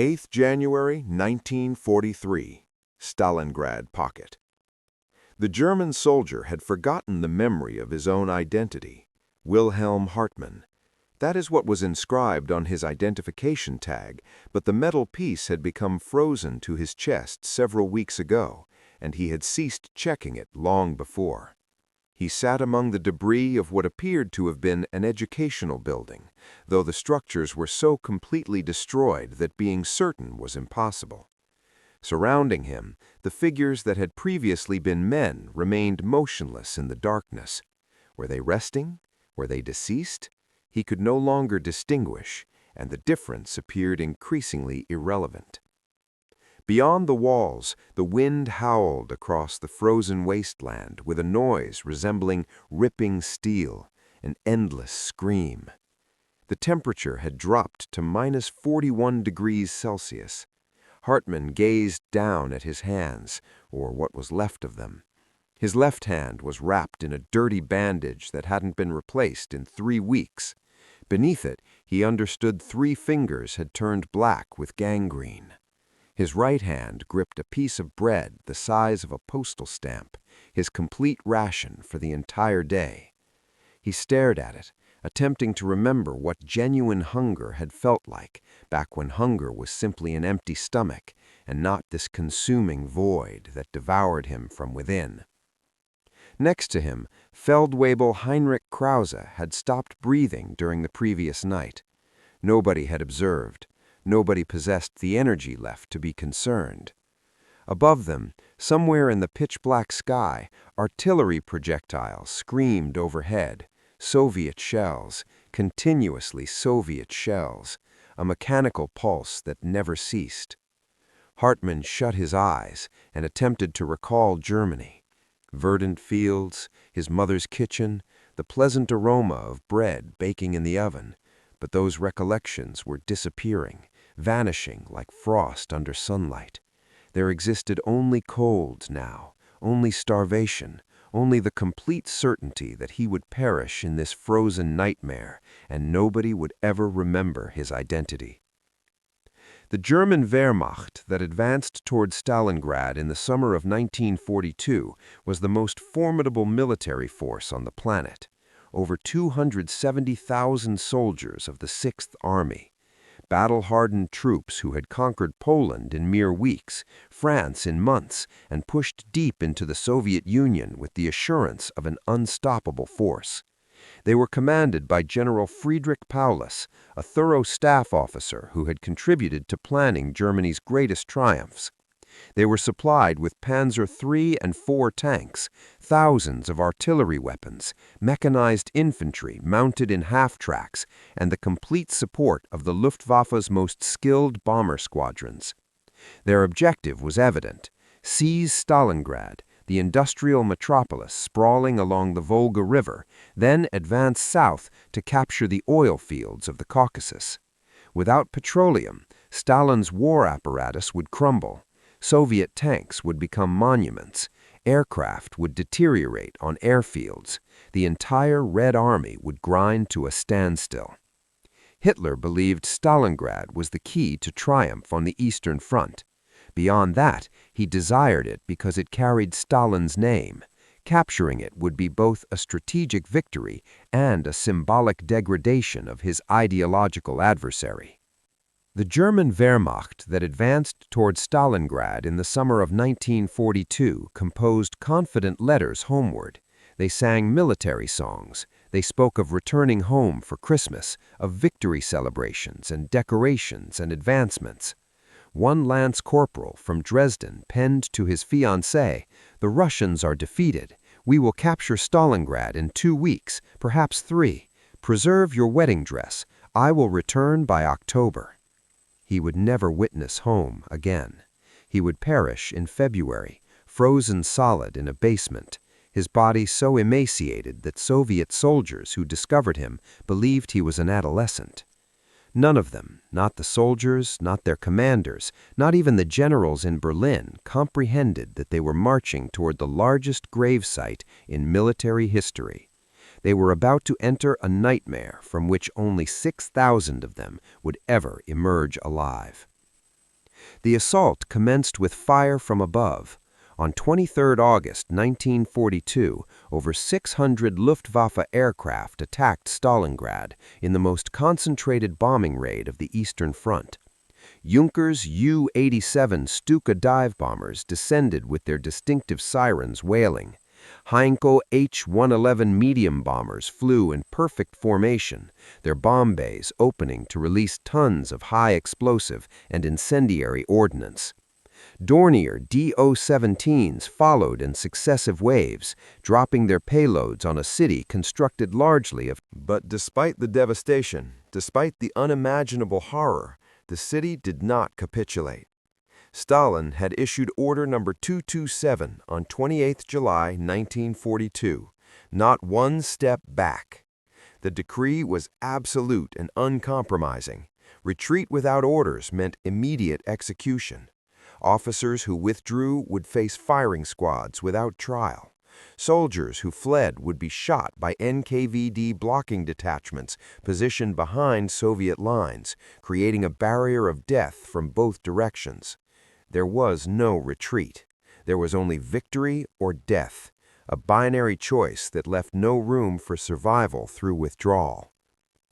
8th January 1943, Stalingrad pocket. The German soldier had forgotten the memory of his own identity, Wilhelm Hartmann. That is what was inscribed on his identification tag, but the metal piece had become frozen to his chest several weeks ago, and he had ceased checking it long before. He sat among the debris of what appeared to have been an educational building, though the structures were so completely destroyed that being certain was impossible. Surrounding him, the figures that had previously been men remained motionless in the darkness. Were they resting? Were they deceased? He could no longer distinguish, and the difference appeared increasingly irrelevant. Beyond the walls, the wind howled across the frozen wasteland with a noise resembling ripping steel, an endless scream. The temperature had dropped to -41 degrees Celsius. Hartmann gazed down at his hands, or what was left of them. His left hand was wrapped in a dirty bandage that hadn't been replaced in 3 weeks. Beneath it, he understood 3 fingers had turned black with gangrene. His right hand gripped a piece of bread the size of a postal stamp, his complete ration for the entire day. He stared at it, attempting to remember what genuine hunger had felt like back when hunger was simply an empty stomach and not this consuming void that devoured him from within. Next to him, Feldwebel Heinrich Krause had stopped breathing during the previous night. Nobody had observed. Nobody possessed the energy left to be concerned. Above them, somewhere in the pitch-black sky, artillery projectiles screamed overhead. Soviet shells, continuously Soviet shells, a mechanical pulse that never ceased. Hartmann shut his eyes and attempted to recall Germany. Verdant fields, his mother's kitchen, the pleasant aroma of bread baking in the oven, but those recollections were disappearing, vanishing like frost under sunlight. There existed only cold now, only starvation, only the complete certainty that he would perish in this frozen nightmare, and nobody would ever remember his identity. The German Wehrmacht that advanced toward Stalingrad in the summer of 1942 was the most formidable military force on the planet. Over 270,000 soldiers of the 6th Army. Battle-hardened troops who had conquered Poland in mere weeks, France in months, and pushed deep into the Soviet Union with the assurance of an unstoppable force. They were commanded by General Friedrich Paulus, a thorough staff officer who had contributed to planning Germany's greatest triumphs. They were supplied with Panzer III and IV tanks, thousands of artillery weapons, mechanized infantry mounted in half-tracks, and the complete support of the Luftwaffe's most skilled bomber squadrons. Their objective was evident: seize Stalingrad, the industrial metropolis sprawling along the Volga River, then advance south to capture the oil fields of the Caucasus. Without petroleum, Stalin's war apparatus would crumble. Soviet tanks would become monuments. Aircraft would deteriorate on airfields. The entire Red Army would grind to a standstill. Hitler believed Stalingrad was the key to triumph on the Eastern Front. Beyond that, he desired it because it carried Stalin's name. Capturing it would be both a strategic victory and a symbolic degradation of his ideological adversary. The German Wehrmacht that advanced toward Stalingrad in the summer of 1942 composed confident letters homeward. They sang military songs. They spoke of returning home for Christmas, of victory celebrations and decorations and advancements. One lance corporal from Dresden penned to his fiancée, "The Russians are defeated. We will capture Stalingrad in 2 weeks, perhaps 3. Preserve your wedding dress. I will return by October." He would never witness home again. He would perish in February, frozen solid in a basement, his body so emaciated that Soviet soldiers who discovered him believed he was an adolescent. None of them, not the soldiers, not their commanders, not even the generals in Berlin, comprehended that they were marching toward the largest gravesite in military history. They were about to enter a nightmare from which only 6,000 of them would ever emerge alive. The assault commenced with fire from above. On 23 August 1942, over 600 Luftwaffe aircraft attacked Stalingrad in the most concentrated bombing raid of the Eastern Front. Junkers U-87 Stuka dive bombers descended with their distinctive sirens wailing. Heinkel H-111 medium bombers flew in perfect formation, their bomb bays opening to release tons of high explosive and incendiary ordnance. Dornier Do-17s followed in successive waves, dropping their payloads on a city constructed largely of. But despite the devastation, despite the unimaginable horror, the city did not capitulate. Stalin had issued Order Number 227 on 28 July 1942, not one step back. The decree was absolute and uncompromising. Retreat without orders meant immediate execution. Officers who withdrew would face firing squads without trial. Soldiers who fled would be shot by NKVD blocking detachments positioned behind Soviet lines, creating a barrier of death from both directions. There was no retreat. There was only victory or death, a binary choice that left no room for survival through withdrawal.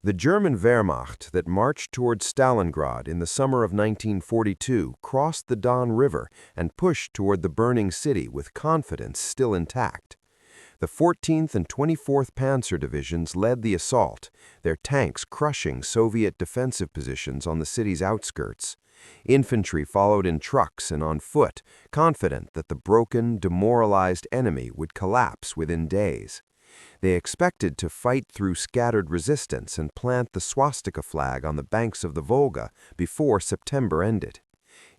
The German Wehrmacht that marched toward Stalingrad in the summer of 1942 crossed the Don River and pushed toward the burning city with confidence still intact. The 14th and 24th Panzer Divisions led the assault, their tanks crushing Soviet defensive positions on the city's outskirts. Infantry followed in trucks and on foot, confident that the broken, demoralized enemy would collapse within days. They expected to fight through scattered resistance and plant the swastika flag on the banks of the Volga before September ended.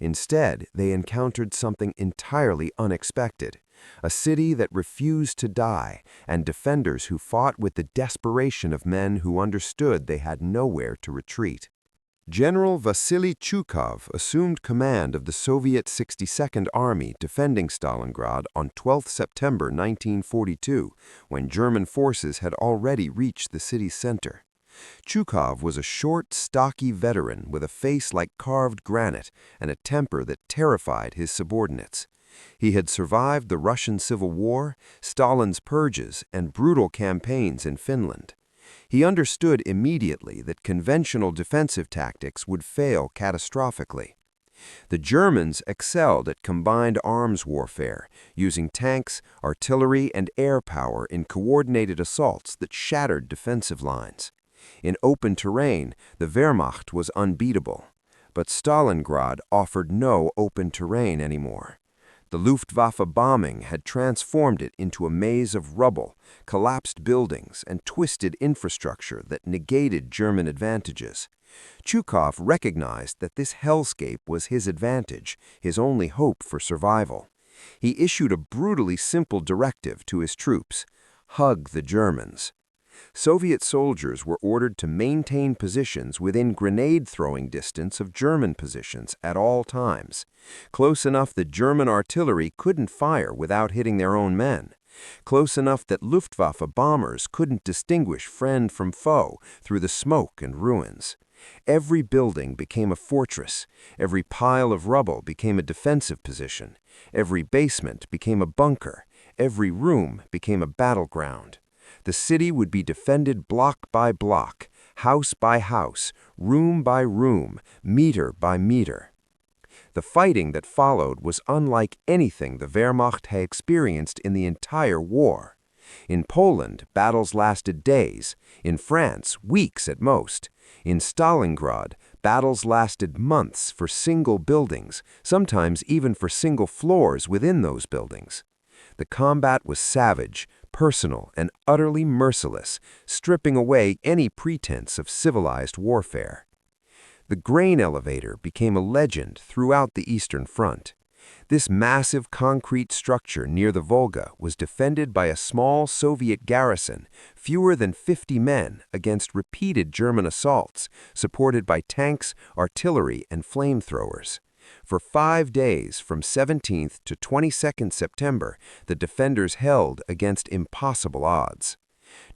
Instead, they encountered something entirely unexpected, a city that refused to die and defenders who fought with the desperation of men who understood they had nowhere to retreat. General Vasily Chukov assumed command of the Soviet 62nd Army defending Stalingrad on 12 September 1942, when German forces had already reached the city's center. Chukov was a short, stocky veteran with a face like carved granite and a temper that terrified his subordinates. He had survived the Russian Civil War, Stalin's purges, and brutal campaigns in Finland. He understood immediately that conventional defensive tactics would fail catastrophically. The Germans excelled at combined arms warfare, using tanks, artillery, and air power in coordinated assaults that shattered defensive lines. In open terrain, the Wehrmacht was unbeatable. But Stalingrad offered no open terrain anymore. The Luftwaffe bombing had transformed it into a maze of rubble, collapsed buildings, and twisted infrastructure that negated German advantages. Chukov recognized that this hellscape was his advantage, his only hope for survival. He issued a brutally simple directive to his troops: hug the Germans. Soviet soldiers were ordered to maintain positions within grenade-throwing distance of German positions at all times, close enough that German artillery couldn't fire without hitting their own men, close enough that Luftwaffe bombers couldn't distinguish friend from foe through the smoke and ruins. Every building became a fortress, every pile of rubble became a defensive position, every basement became a bunker, every room became a battleground. The city would be defended block by block, house by house, room by room, meter by meter. The fighting that followed was unlike anything the Wehrmacht had experienced in the entire war. In Poland, battles lasted days. In France, weeks at most. In Stalingrad, battles lasted months for single buildings, sometimes even for single floors within those buildings. The combat was savage, personal, and utterly merciless, stripping away any pretense of civilized warfare. The grain elevator became a legend throughout the Eastern Front. This massive concrete structure near the Volga was defended by a small Soviet garrison, fewer than 50 men, against repeated German assaults, supported by tanks, artillery, and flamethrowers. For 5 days, from 17th to 22nd September, the defenders held against impossible odds.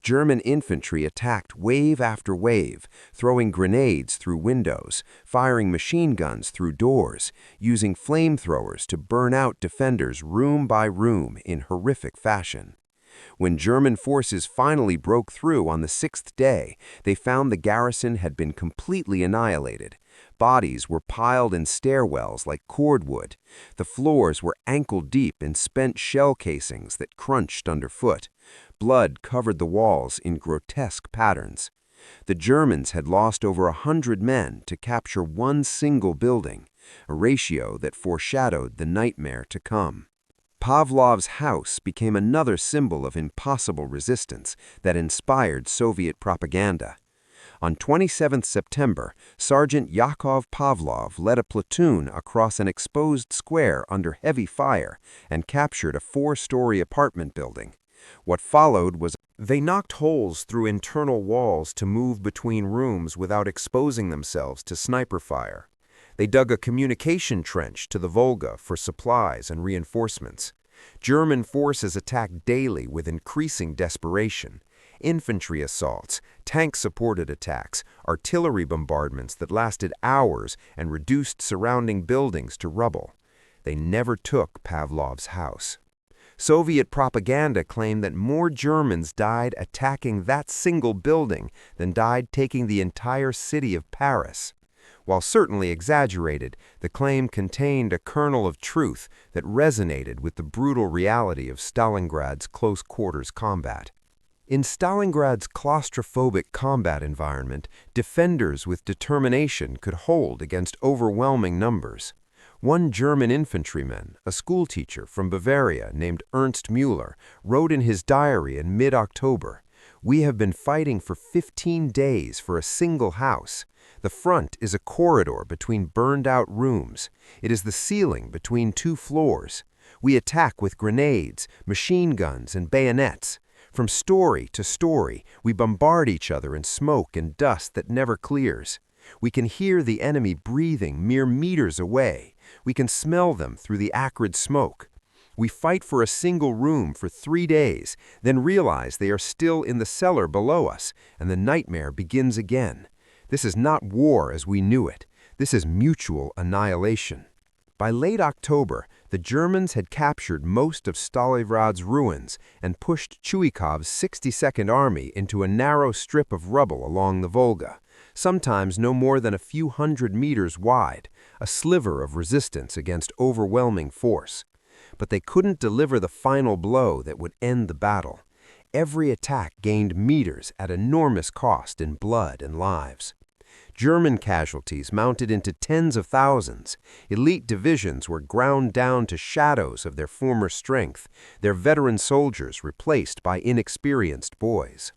German infantry attacked wave after wave, throwing grenades through windows, firing machine guns through doors, using flamethrowers to burn out defenders room by room in horrific fashion. When German forces finally broke through on the sixth day, they found the garrison had been completely annihilated. Bodies were piled in stairwells like cordwood. The floors were ankle-deep in spent shell casings that crunched underfoot. Blood covered the walls in grotesque patterns. The Germans had lost over 100 men to capture one single building, a ratio that foreshadowed the nightmare to come. Pavlov's house became another symbol of impossible resistance that inspired Soviet propaganda. On 27 September, Sergeant Yakov Pavlov led a platoon across an exposed square under heavy fire and captured a 4-story apartment building. What followed was they knocked holes through internal walls to move between rooms without exposing themselves to sniper fire. They dug a communication trench to the Volga for supplies and reinforcements. German forces attacked daily with increasing desperation. Infantry assaults, tank-supported attacks, artillery bombardments that lasted hours and reduced surrounding buildings to rubble. They never took Pavlov's house. Soviet propaganda claimed that more Germans died attacking that single building than died taking the entire city of Paris. While certainly exaggerated, the claim contained a kernel of truth that resonated with the brutal reality of Stalingrad's close-quarters combat. In Stalingrad's claustrophobic combat environment, defenders with determination could hold against overwhelming numbers. One German infantryman, a schoolteacher from Bavaria named Ernst Müller, wrote in his diary in mid-October, "We have been fighting for 15 days for a single house. The front is a corridor between burned-out rooms. It is the ceiling between 2 floors. We attack with grenades, machine guns, and bayonets. From story to story, we bombard each other in smoke and dust that never clears. We can hear the enemy breathing mere meters away. We can smell them through the acrid smoke. We fight for a single room for 3 days, then realize they are still in the cellar below us, and the nightmare begins again. This is not war as we knew it. This is mutual annihilation." By late October, the Germans had captured most of Stalingrad's ruins and pushed Chuikov's 62nd Army into a narrow strip of rubble along the Volga, sometimes no more than a few hundred meters wide, a sliver of resistance against overwhelming force. But they couldn't deliver the final blow that would end the battle. Every attack gained meters at enormous cost in blood and lives. German casualties mounted into tens of thousands. Elite divisions were ground down to shadows of their former strength, their veteran soldiers replaced by inexperienced boys.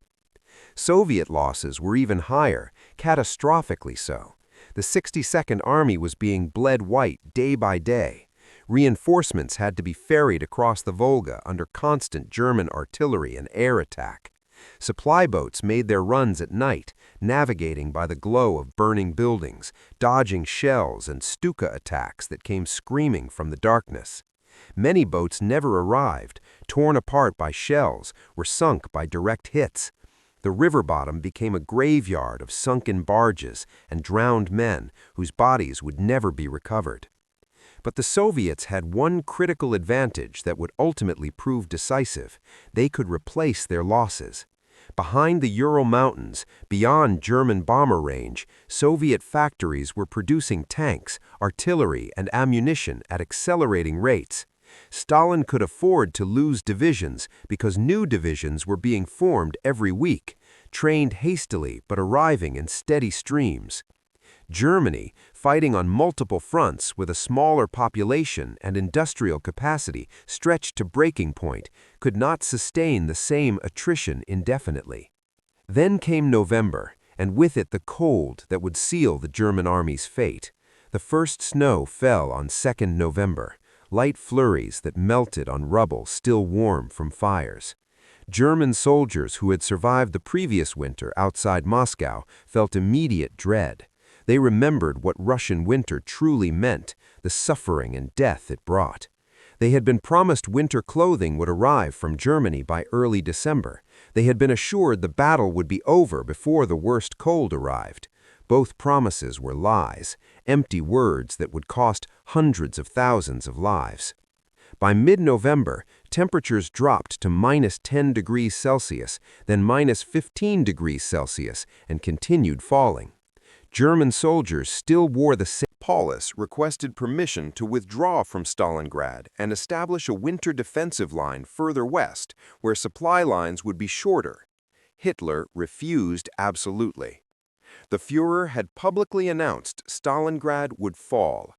Soviet losses were even higher, catastrophically so. The 62nd Army was being bled white day by day. Reinforcements had to be ferried across the Volga under constant German artillery and air attack. Supply boats made their runs at night, navigating by the glow of burning buildings, dodging shells and Stuka attacks that came screaming from the darkness. Many boats never arrived, torn apart by shells, were sunk by direct hits. The river bottom became a graveyard of sunken barges and drowned men whose bodies would never be recovered. But the Soviets had one critical advantage that would ultimately prove decisive. They could replace their losses. Behind the Ural Mountains, beyond German bomber range, Soviet factories were producing tanks, artillery, and ammunition at accelerating rates. Stalin could afford to lose divisions because new divisions were being formed every week, trained hastily but arriving in steady streams. Germany, fighting on multiple fronts with a smaller population and industrial capacity stretched to breaking point, could not sustain the same attrition indefinitely. Then came November, and with it the cold that would seal the German army's fate. The first snow fell on 2nd November, light flurries that melted on rubble still warm from fires. German soldiers who had survived the previous winter outside Moscow felt immediate dread. They remembered what Russian winter truly meant, the suffering and death it brought. They had been promised winter clothing would arrive from Germany by early December. They had been assured the battle would be over before the worst cold arrived. Both promises were lies, empty words that would cost hundreds of thousands of lives. By mid-November, temperatures dropped to -10 degrees Celsius, then -15 degrees Celsius, and continued falling. German soldiers still wore the same. Paulus requested permission to withdraw from Stalingrad and establish a winter defensive line further west, where supply lines would be shorter. Hitler refused absolutely. The Führer had publicly announced Stalingrad would fall.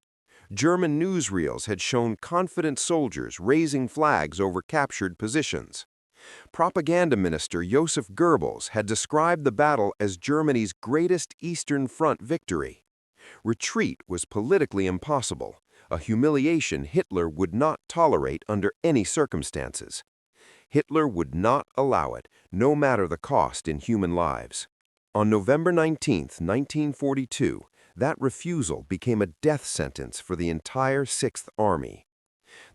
German newsreels had shown confident soldiers raising flags over captured positions. Propaganda minister Joseph Goebbels had described the battle as Germany's greatest Eastern Front victory. Retreat was politically impossible, a humiliation Hitler would not tolerate under any circumstances. Hitler would not allow it, no matter the cost in human lives. On November 19, 1942, that refusal became a death sentence for the entire Sixth Army.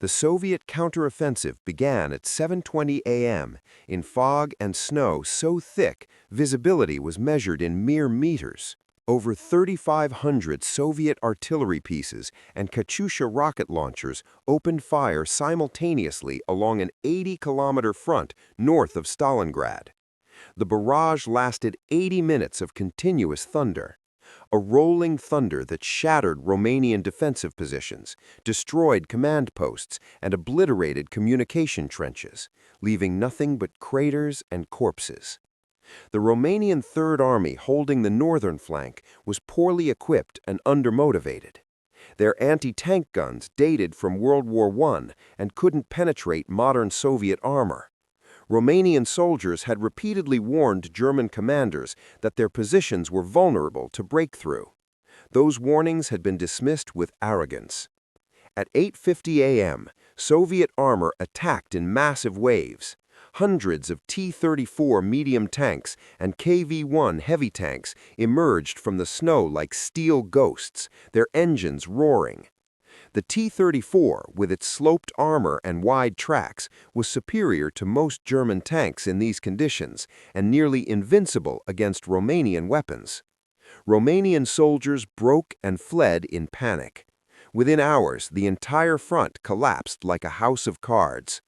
The Soviet counteroffensive began at 7:20 a.m. in fog and snow so thick visibility was measured in mere meters. Over 3,500 Soviet artillery pieces and Katyusha rocket launchers opened fire simultaneously along an 80-kilometer front north of Stalingrad. The barrage lasted 80 minutes of continuous thunder. A rolling thunder that shattered Romanian defensive positions, destroyed command posts, and obliterated communication trenches, leaving nothing but craters and corpses. The Romanian Third Army holding the northern flank was poorly equipped and undermotivated. Their anti-tank guns dated from World War I and couldn't penetrate modern Soviet armor. Romanian soldiers had repeatedly warned German commanders that their positions were vulnerable to breakthrough. Those warnings had been dismissed with arrogance. At 8:50 a.m., Soviet armor attacked in massive waves. Hundreds of T-34 medium tanks and KV-1 heavy tanks emerged from the snow like steel ghosts, their engines roaring. The T-34, with its sloped armor and wide tracks, was superior to most German tanks in these conditions and nearly invincible against Romanian weapons. Romanian soldiers broke and fled in panic. Within hours, the entire front collapsed like a house of cards.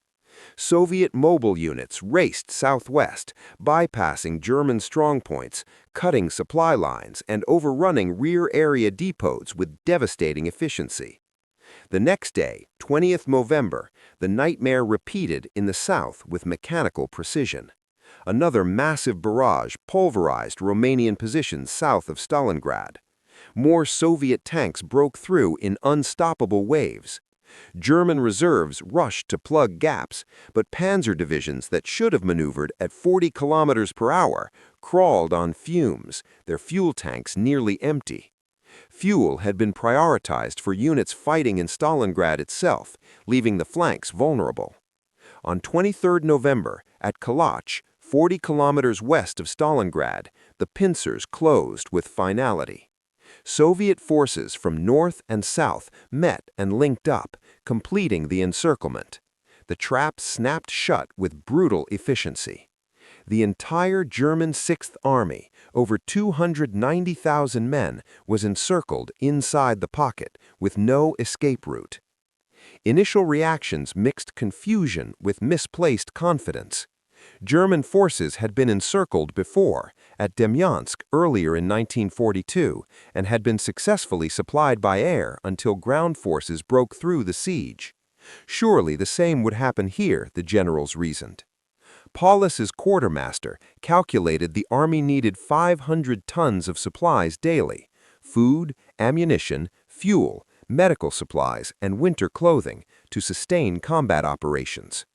Soviet mobile units raced southwest, bypassing German strongpoints, cutting supply lines, and overrunning rear area depots with devastating efficiency. The next day, 20th November, the nightmare repeated in the south with mechanical precision. Another massive barrage pulverized Romanian positions south of Stalingrad. More Soviet tanks broke through in unstoppable waves. German reserves rushed to plug gaps, but panzer divisions that should have maneuvered at 40 kilometers per hour crawled on fumes, their fuel tanks nearly empty. Fuel had been prioritized for units fighting in Stalingrad itself, leaving the flanks vulnerable. On 23 November, at Kalach, 40 kilometers west of Stalingrad, the pincers closed with finality. Soviet forces from north and south met and linked up, completing the encirclement. The trap snapped shut with brutal efficiency. The entire German Sixth Army, over 290,000 men, was encircled inside the pocket with no escape route. Initial reactions mixed confusion with misplaced confidence. German forces had been encircled before, at Demyansk earlier in 1942, and had been successfully supplied by air until ground forces broke through the siege. Surely the same would happen here, the generals reasoned. Paulus's quartermaster calculated the army needed 500 tons of supplies daily: food, ammunition, fuel, medical supplies, and winter clothing to sustain combat operations.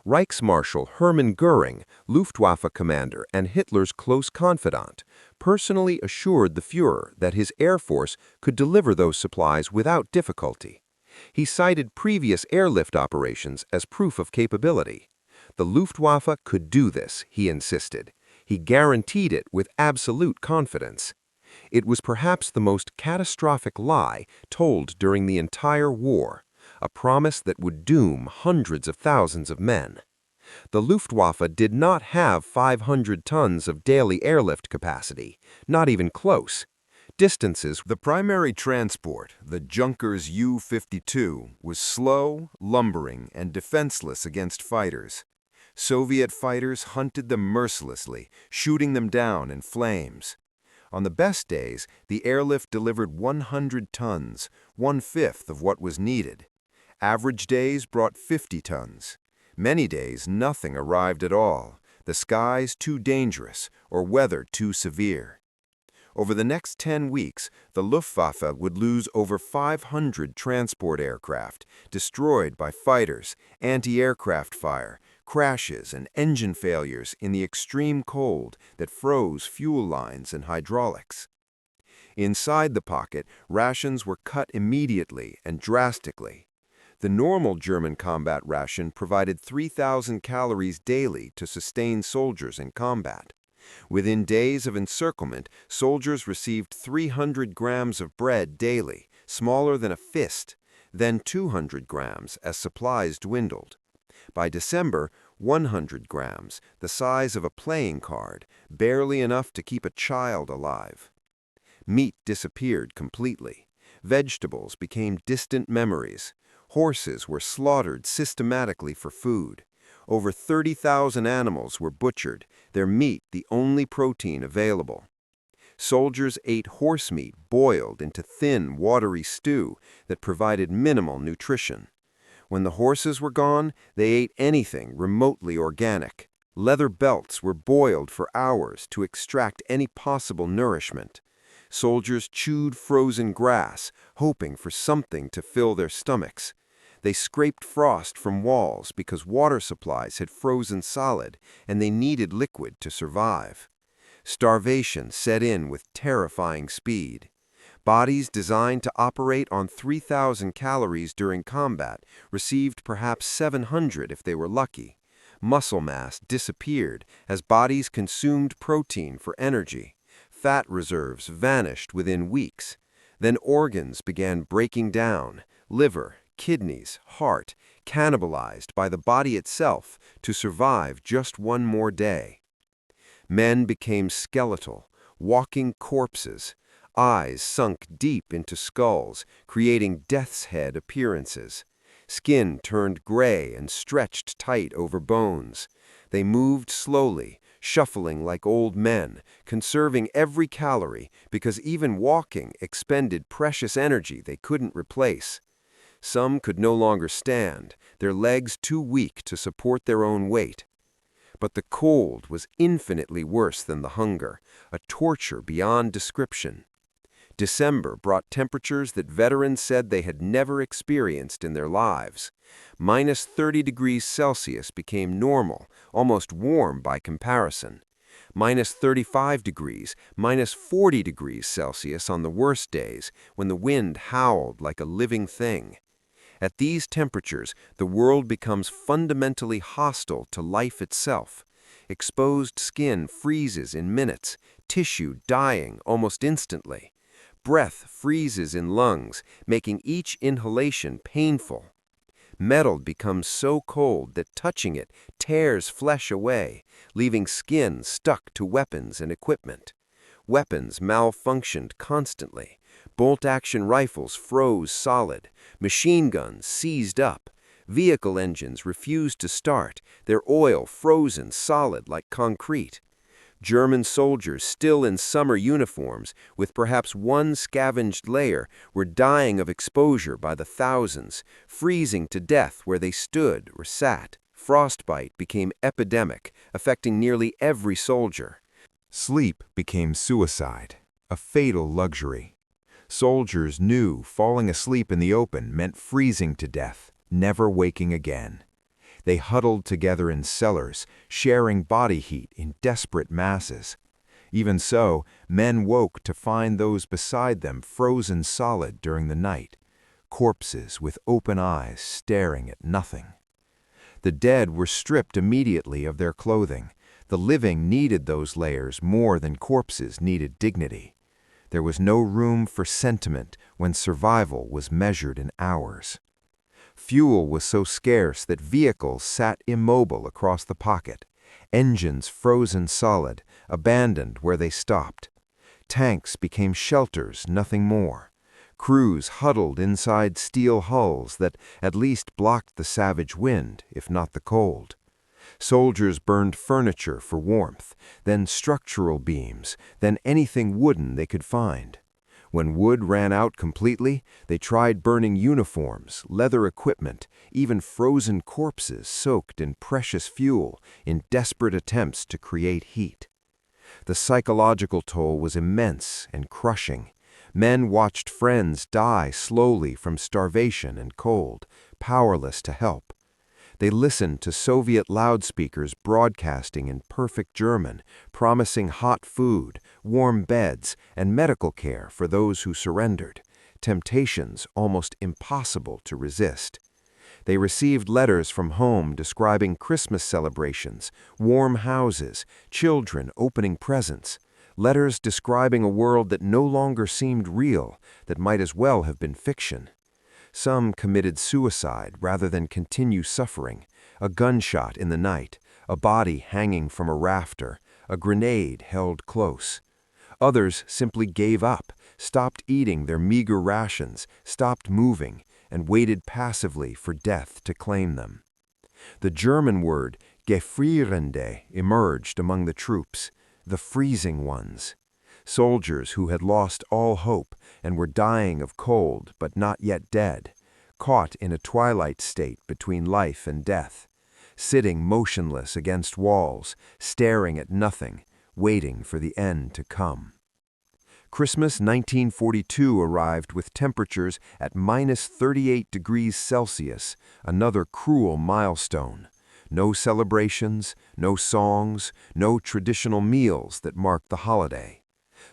Reichsmarschall Hermann Göring, Luftwaffe commander and Hitler's close confidant, personally assured the Führer that his air force could deliver those supplies without difficulty. He cited previous airlift operations as proof of capability. The Luftwaffe could do this, he insisted. He guaranteed it with absolute confidence. It was perhaps the most catastrophic lie told during the entire war, a promise that would doom hundreds of thousands of men. The Luftwaffe did not have 500 tons of daily airlift capacity, not even close. Distances. The primary transport, the Junkers U-52, was slow, lumbering, and defenseless against fighters. Soviet fighters hunted them mercilessly, shooting them down in flames. On the best days, the airlift delivered 100 tons, one-fifth of what was needed. Average days brought 50 tons. Many days, nothing arrived at all, the skies too dangerous or weather too severe. Over the next 10 weeks, the Luftwaffe would lose over 500 transport aircraft, destroyed by fighters, anti-aircraft fire, crashes, and engine failures in the extreme cold that froze fuel lines and hydraulics. Inside the pocket, rations were cut immediately and drastically. The normal German combat ration provided 3,000 calories daily to sustain soldiers in combat. Within days of encirclement, soldiers received 300 grams of bread daily, smaller than a fist, then 200 grams as supplies dwindled. By December, 100 grams, the size of a playing card, barely enough to keep a child alive. Meat disappeared completely. Vegetables became distant memories. Horses were slaughtered systematically for food. Over 30,000 animals were butchered, their meat the only protein available. Soldiers ate horse meat boiled into thin, watery stew that provided minimal nutrition. When the horses were gone, they ate anything remotely organic. Leather belts were boiled for hours to extract any possible nourishment. Soldiers chewed frozen grass, hoping for something to fill their stomachs. They scraped frost from walls because water supplies had frozen solid and they needed liquid to survive. Starvation set in with terrifying speed. Bodies designed to operate on 3,000 calories during combat received perhaps 700 if they were lucky. Muscle mass disappeared as bodies consumed protein for energy. Fat reserves vanished within weeks. Then organs began breaking down, liver, kidneys, heart, cannibalized by the body itself to survive just one more day. Men became skeletal, walking corpses, eyes sunk deep into skulls, creating death's head appearances. Skin turned gray and stretched tight over bones. They moved slowly, shuffling like old men, conserving every calorie because even walking expended precious energy they couldn't replace. Some could no longer stand, their legs too weak to support their own weight. But the cold was infinitely worse than the hunger, a torture beyond description. December brought temperatures that veterans said they had never experienced in their lives. Minus 30 degrees Celsius became normal, almost warm by comparison. Minus 35 degrees, minus 40 degrees Celsius on the worst days, when the wind howled like a living thing. At these temperatures, the world becomes fundamentally hostile to life itself. Exposed skin freezes in minutes, tissue dying almost instantly. Breath freezes in lungs, making each inhalation painful. Metal becomes so cold that touching it tears flesh away, leaving skin stuck to weapons and equipment. Weapons malfunctioned constantly. Bolt-action rifles froze solid. Machine guns seized up. Vehicle engines refused to start, their oil frozen solid like concrete. German soldiers, still in summer uniforms, with perhaps one scavenged layer, were dying of exposure by the thousands, freezing to death where they stood or sat. Frostbite became epidemic, affecting nearly every soldier. Sleep became suicide, a fatal luxury. Soldiers knew falling asleep in the open meant freezing to death, never waking again. They huddled together in cellars, sharing body heat in desperate masses. Even so, men woke to find those beside them frozen solid during the night, corpses with open eyes staring at nothing. The dead were stripped immediately of their clothing. The living needed those layers more than corpses needed dignity. There was no room for sentiment when survival was measured in hours. Fuel was so scarce that vehicles sat immobile across the pocket, engines frozen solid, abandoned where they stopped. Tanks became shelters, nothing more. Crews huddled inside steel hulls that at least blocked the savage wind, if not the cold. Soldiers burned furniture for warmth, then structural beams, then anything wooden they could find. When wood ran out completely, they tried burning uniforms, leather equipment, even frozen corpses soaked in precious fuel in desperate attempts to create heat. The psychological toll was immense and crushing. Men watched friends die slowly from starvation and cold, powerless to help. They listened to Soviet loudspeakers broadcasting in perfect German, promising hot food, warm beds, and medical care for those who surrendered, temptations almost impossible to resist. They received letters from home describing Christmas celebrations, warm houses, children opening presents, letters describing a world that no longer seemed real, that might as well have been fiction. Some committed suicide rather than continue suffering. A gunshot in the night, a body hanging from a rafter, a grenade held close. Others simply gave up, stopped eating their meager rations, stopped moving, and waited passively for death to claim them. The German word gefrierende emerged among the troops, the freezing ones. Soldiers who had lost all hope and were dying of cold but not yet dead, caught in a twilight state between life and death, sitting motionless against walls, staring at nothing, waiting for the end to come. Christmas 1942 arrived with temperatures at -38 degrees Celsius, another cruel milestone. No celebrations, no songs, no traditional meals that marked the holiday.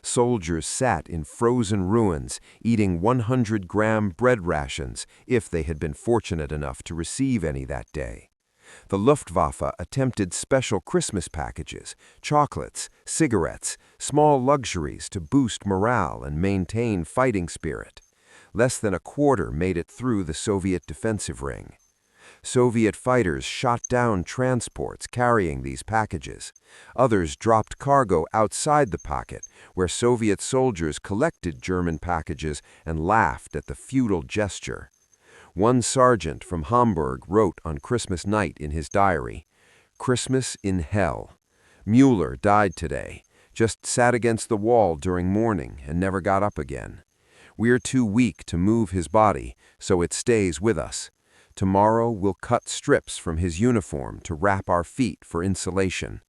Soldiers sat in frozen ruins, eating 100-gram bread rations if they had been fortunate enough to receive any that day. The Luftwaffe attempted special Christmas packages, chocolates, cigarettes, small luxuries to boost morale and maintain fighting spirit. Less than a quarter made it through the Soviet defensive ring. Soviet fighters shot down transports carrying these packages. Others dropped cargo outside the pocket, where Soviet soldiers collected German packages and laughed at the futile gesture. One sergeant from Hamburg wrote on Christmas night in his diary, "Christmas in hell. Mueller died today, just sat against the wall during mourning and never got up again. We're too weak to move his body, so it stays with us. Tomorrow we'll cut strips from his uniform to wrap our feet for insulation.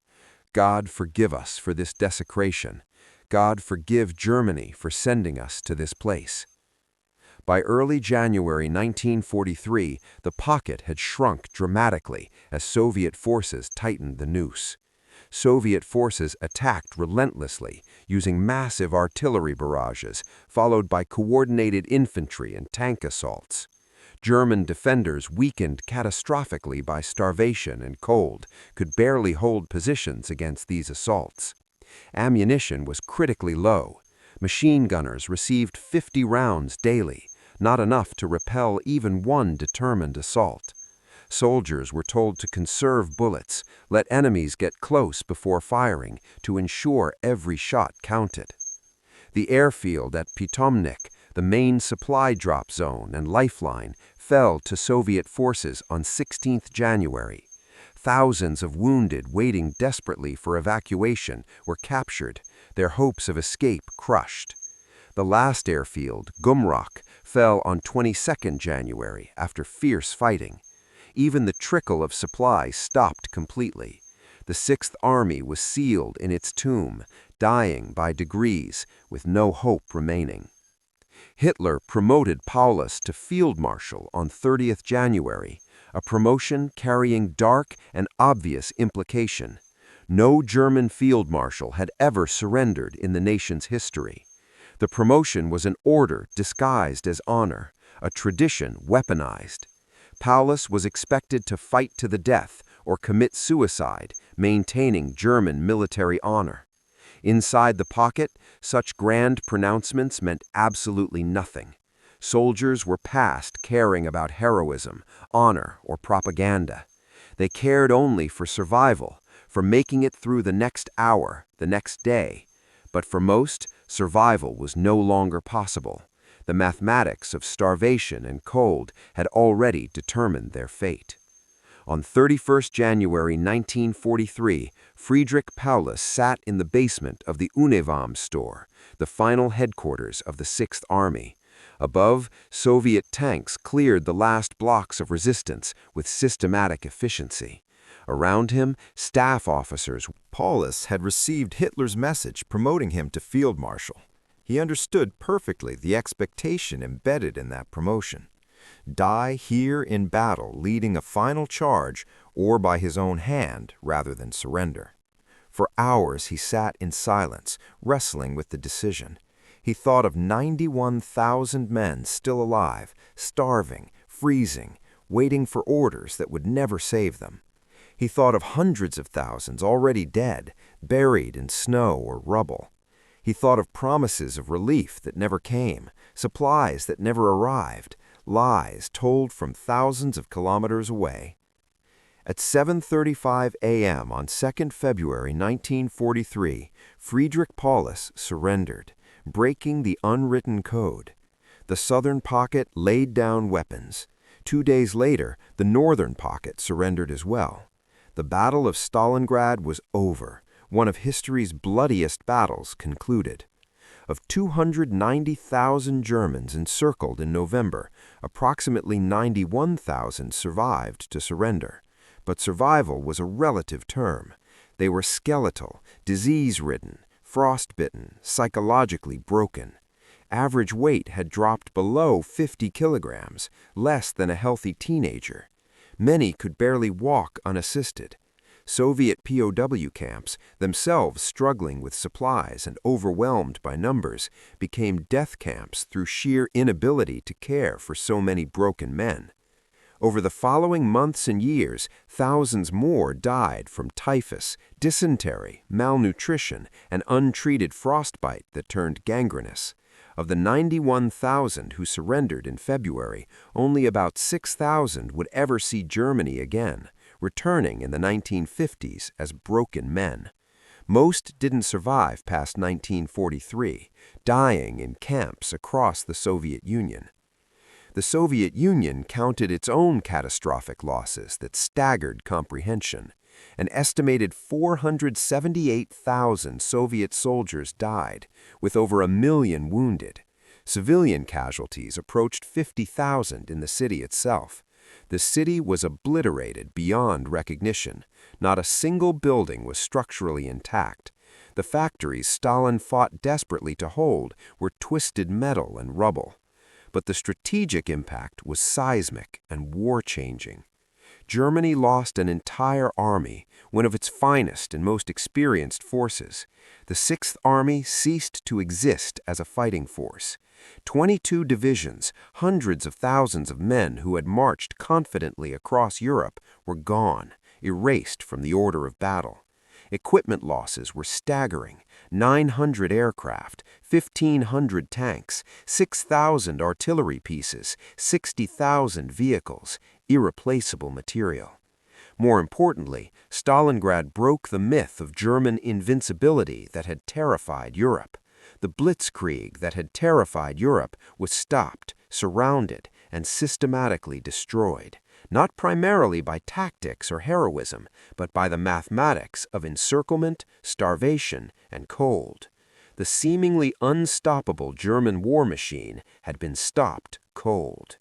God forgive us for this desecration. God forgive Germany for sending us to this place." By early January 1943, the pocket had shrunk dramatically as Soviet forces tightened the noose. Soviet forces attacked relentlessly, using massive artillery barrages, followed by coordinated infantry and tank assaults. German defenders, weakened catastrophically by starvation and cold, could barely hold positions against these assaults. Ammunition was critically low. Machine gunners received 50 rounds daily, not enough to repel even one determined assault. Soldiers were told to conserve bullets, let enemies get close before firing to ensure every shot counted. The airfield at Pitomnik, the main supply drop zone and lifeline, fell to Soviet forces on 16th January. Thousands of wounded waiting desperately for evacuation were captured, their hopes of escape crushed. The last airfield, Gumrock, fell on 22nd January after fierce fighting. Even the trickle of supplies stopped completely. The Sixth Army was sealed in its tomb, dying by degrees, with no hope remaining. Hitler promoted Paulus to field marshal on 30th January, a promotion carrying dark and obvious implication. No German field marshal had ever surrendered in the nation's history. The promotion was an order disguised as honor, a tradition weaponized. Paulus was expected to fight to the death or commit suicide, maintaining German military honor. Inside the pocket, such grand pronouncements meant absolutely nothing. Soldiers were past caring about heroism, honor, or propaganda. They cared only for survival, for making it through the next hour, the next day. But for most, survival was no longer possible. The mathematics of starvation and cold had already determined their fate. On 31st January 1943, Friedrich Paulus sat in the basement of the Uniform store, the final headquarters of the Sixth Army. Above, Soviet tanks cleared the last blocks of resistance with systematic efficiency. Around him, staff officers. Paulus had received Hitler's message promoting him to field marshal. He understood perfectly the expectation embedded in that promotion. Die here in battle leading a final charge or by his own hand rather than surrender. For hours he sat in silence, wrestling with the decision. He thought of 91,000 men still alive, starving, freezing, waiting for orders that would never save them. He thought of hundreds of thousands already dead, buried in snow or rubble. He thought of promises of relief that never came, supplies that never arrived, lies told from thousands of kilometers away. At 7:35 a.m. on 2nd February 1943, Friedrich Paulus surrendered, breaking the unwritten code. The Southern Pocket laid down weapons. 2 days later, the Northern Pocket surrendered as well. The Battle of Stalingrad was over. One of history's bloodiest battles concluded. Of 290,000 Germans encircled in November, approximately 91,000 survived to surrender. But survival was a relative term. They were skeletal, disease-ridden, frostbitten, psychologically broken. Average weight had dropped below 50 kilograms, less than a healthy teenager. Many could barely walk unassisted. Soviet POW camps, themselves struggling with supplies and overwhelmed by numbers, became death camps through sheer inability to care for so many broken men. Over the following months and years, thousands more died from typhus, dysentery, malnutrition, and untreated frostbite that turned gangrenous. Of the 91,000 who surrendered in February, only about 6,000 would ever see Germany again, returning in the 1950s as broken men. Most didn't survive past 1943, dying in camps across the Soviet Union. The Soviet Union counted its own catastrophic losses that staggered comprehension. An estimated 478,000 Soviet soldiers died, with over 1 million wounded. Civilian casualties approached 50,000 in the city itself. The city was obliterated beyond recognition. Not a single building was structurally intact. The factories Stalin fought desperately to hold were twisted metal and rubble. But the strategic impact was seismic and war-changing. Germany lost an entire army, one of its finest and most experienced forces. The Sixth Army ceased to exist as a fighting force. 22 divisions, hundreds of thousands of men who had marched confidently across Europe were gone, erased from the order of battle. Equipment losses were staggering. 900 aircraft, 1,500 tanks, 6,000 artillery pieces, 60,000 vehicles, irreplaceable material. More importantly, Stalingrad broke the myth of German invincibility that had terrified Europe. The blitzkrieg that had terrified Europe was stopped, surrounded, and systematically destroyed, not primarily by tactics or heroism, but by the mathematics of encirclement, starvation, and cold. The seemingly unstoppable German war machine had been stopped cold.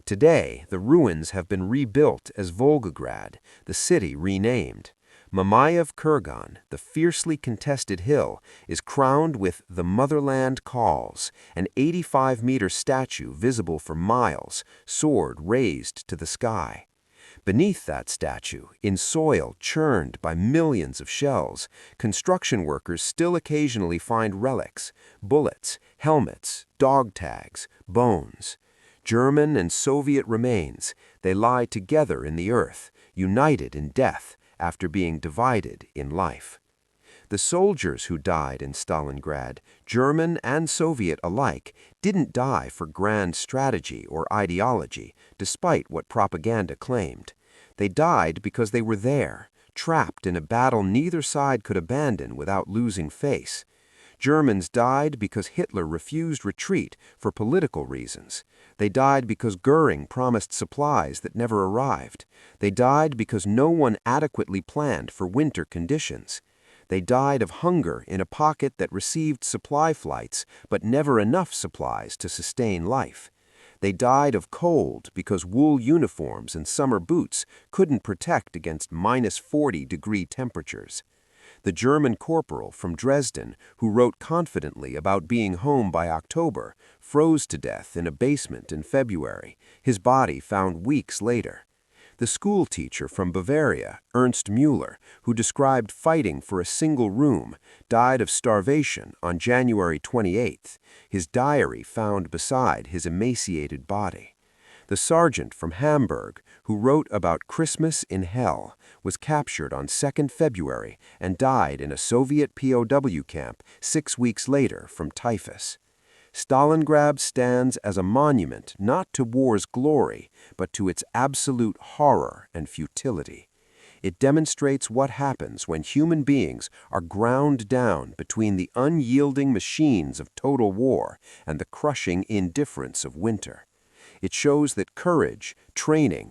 Today, the ruins have been rebuilt as Volgograd, the city renamed. Mamayev Kurgan, the fiercely contested hill, is crowned with "The Motherland Calls," an 85-meter statue visible for miles, sword raised to the sky. Beneath that statue, in soil churned by millions of shells, construction workers still occasionally find relics: bullets, helmets, dog tags, bones. German and Soviet remains, they lie together in the earth, united in death, after being divided in life. The soldiers who died in Stalingrad, German and Soviet alike, didn't die for grand strategy or ideology, despite what propaganda claimed. They died because they were there, trapped in a battle neither side could abandon without losing face. Germans died because Hitler refused retreat for political reasons. They died because Goering promised supplies that never arrived. They died because no one adequately planned for winter conditions. They died of hunger in a pocket that received supply flights, but never enough supplies to sustain life. They died of cold because wool uniforms and summer boots couldn't protect against -40-degree temperatures. The German corporal from Dresden, who wrote confidently about being home by October, froze to death in a basement in February, his body found weeks later. The school teacher from Bavaria, Ernst Müller, who described fighting for a single room, died of starvation on January 28th, his diary found beside his emaciated body. The sergeant from Hamburg, who wrote about Christmas in Hell, was captured on 2nd February and died in a Soviet POW camp 6 weeks later from typhus. Stalingrad stands as a monument not to war's glory, but to its absolute horror and futility. It demonstrates what happens when human beings are ground down between the unyielding machines of total war and the crushing indifference of winter. It shows that courage, training,